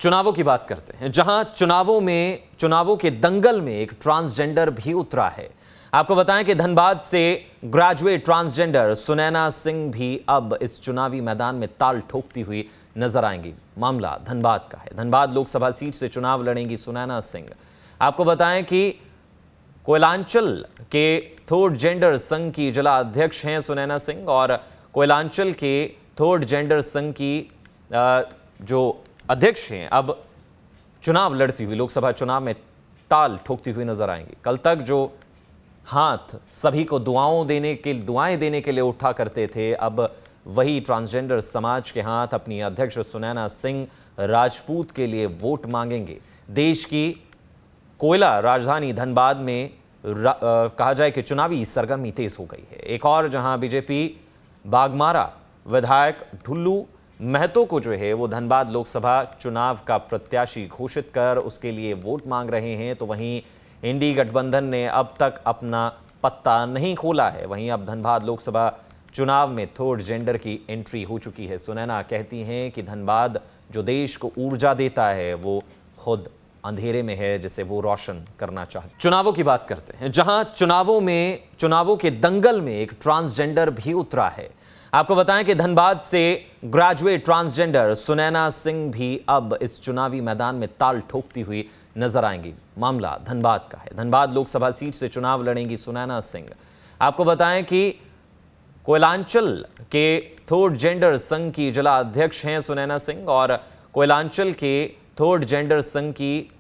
चुनावों की बात करते हैं, जहां चुनावों के दंगल में एक ट्रांसजेंडर भी उतरा है। आपको बताएं कि धनबाद से ग्रेजुएट ट्रांसजेंडर सुनैना सिंह भी अब इस चुनावी मैदान में ताल ठोकती हुई नजर आएंगी। मामला धनबाद का है। धनबाद लोकसभा सीट से चुनाव लड़ेंगी सुनैना सिंह। आपको बताएं कि कोयलांचल के थर्ड जेंडर संघ की जिला अध्यक्ष हैं सुनैना सिंह, और कोयलांचल के थर्ड जेंडर संघ की जो अध्यक्ष हैं अब चुनाव लड़ती हुई लोकसभा चुनाव में ताल ठोकती हुई नजर आएंगी। कल तक जो हाथ सभी को दुआएं देने के लिए उठा करते थे, अब वही ट्रांसजेंडर समाज के हाथ अपनी अध्यक्ष सुनैना सिंह राजपूत के लिए वोट मांगेंगे। देश की कोयला राजधानी धनबाद में कहा जाए कि चुनावी सरगर्मी तेज हो गई है। एक और जहां बीजेपी बागमारा विधायक ढुल्लू महतो को जो है वो धनबाद लोकसभा चुनाव का प्रत्याशी घोषित कर उसके लिए वोट मांग रहे हैं, तो वहीं इंडी गठबंधन ने अब तक अपना पत्ता नहीं खोला है। वहीं अब धनबाद लोकसभा चुनाव में थर्ड जेंडर की एंट्री हो चुकी है। सुनैना कहती हैं कि धनबाद जो देश को ऊर्जा देता है वो खुद अंधेरे में है, जिसे वो रोशन करना चाहते। चुनावों की बात करते हैं, जहां चुनावों के दंगल में एक ट्रांसजेंडर भी उतरा है। आपको बताएं कि धनबाद से ग्रेजुएट ट्रांसजेंडर सुनैना सिंह भी अब इस चुनावी मैदान में ताल ठोकती हुई नजर आएंगी। मामला धनबाद का है। धनबाद लोकसभा सीट से चुनाव लड़ेंगी सुनैना सिंह। आपको बताएं कि कोयलांचल के थर्ड जेंडर संघ की जिला अध्यक्ष हैं सुनैना सिंह, और कोयलांचल के थर्ड जेंडर संघ की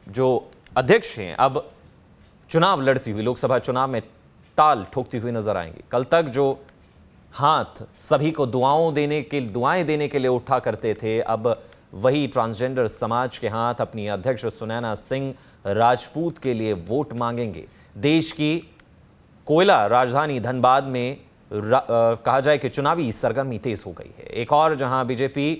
जो अध्यक्ष हैं अब चुनाव लड़ती हुई लोकसभा चुनाव में ताल ठोकती हुई नजर आएंगी। कल तक जो हाथ सभी को दुआएं देने के लिए उठा करते थे, अब वही ट्रांसजेंडर समाज के हाथ अपनी अध्यक्ष सुनैना सिंह राजपूत के लिए वोट मांगेंगे। देश की कोयला राजधानी धनबाद में कहा जाए कि चुनावी सरगर्मी तेज हो गई है। एक और जहां बीजेपी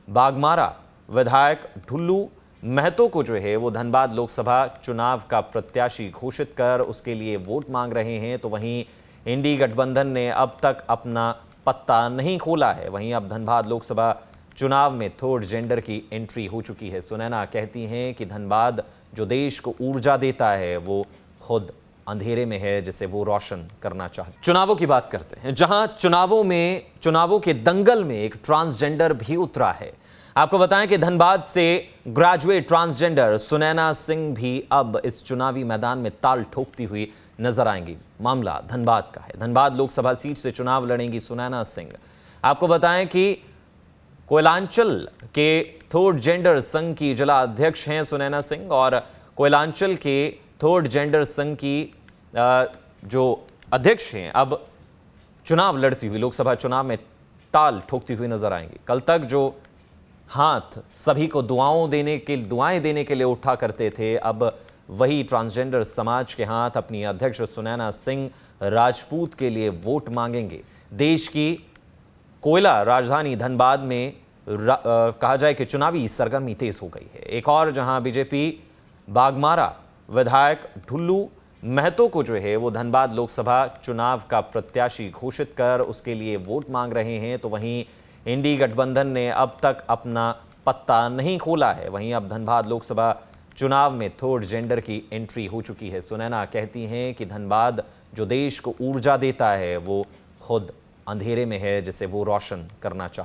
बागमारा विधायक ढुल्लू महतो को जो है वो धनबाद लोकसभा चुनाव का प्रत्याशी घोषित कर उसके लिए वोट मांग रहे हैं, तो वहीं इंडी गठबंधन ने अब तक अपना पत्ता नहीं खोला है। वहीं अब धनबाद लोकसभा चुनाव में थर्ड जेंडर की एंट्री हो चुकी है। सुनैना कहती हैं कि धनबाद जो देश को ऊर्जा देता है वो खुद अंधेरे में है, जिसे वो रोशन करना चाहते। चुनावों की बात करते हैं, जहां चुनावों के दंगल में एक ट्रांसजेंडर भी उतरा है। आपको बताएं कि धनबाद से ग्रेजुएट ट्रांसजेंडर सुनैना सिंह भी अब इस चुनावी मैदान में ताल ठोकती हुई नजर आएंगी। मामला धनबाद का है। धनबाद लोकसभा सीट से चुनाव लड़ेंगी सुनैना सिंह। आपको बताएं कि कोयलांचल के थर्ड जेंडर संघ की जिला अध्यक्ष हैं सुनैना सिंह, और कोयलांचल के थर्ड जेंडर संघ की जो अध्यक्ष हैं अब चुनाव लड़ती हुई लोकसभा चुनाव में ताल ठोकती हुई नजर आएंगी। कल तक जो हाथ सभी को दुआएं देने के लिए उठा करते थे, अब वही ट्रांसजेंडर समाज के हाथ अपनी अध्यक्ष सुनैना सिंह राजपूत के लिए वोट मांगेंगे। देश की कोयला राजधानी धनबाद में कहा जाए कि चुनावी सरगर्मी तेज हो गई है। एक और जहां बीजेपी बागमारा विधायक ढुल्लू महतो को जो है वो धनबाद लोकसभा चुनाव का प्रत्याशी घोषित कर उसके लिए वोट मांग रहे हैं, तो वहीं इंडी गठबंधन ने अब तक अपना पत्ता नहीं खोला है। वहीं अब धनबाद लोकसभा चुनाव में थर्ड जेंडर की एंट्री हो चुकी है। सुनैना कहती हैं कि धनबाद जो देश को ऊर्जा देता है वो खुद अंधेरे में है, जिसे वो रोशन करना चाहते।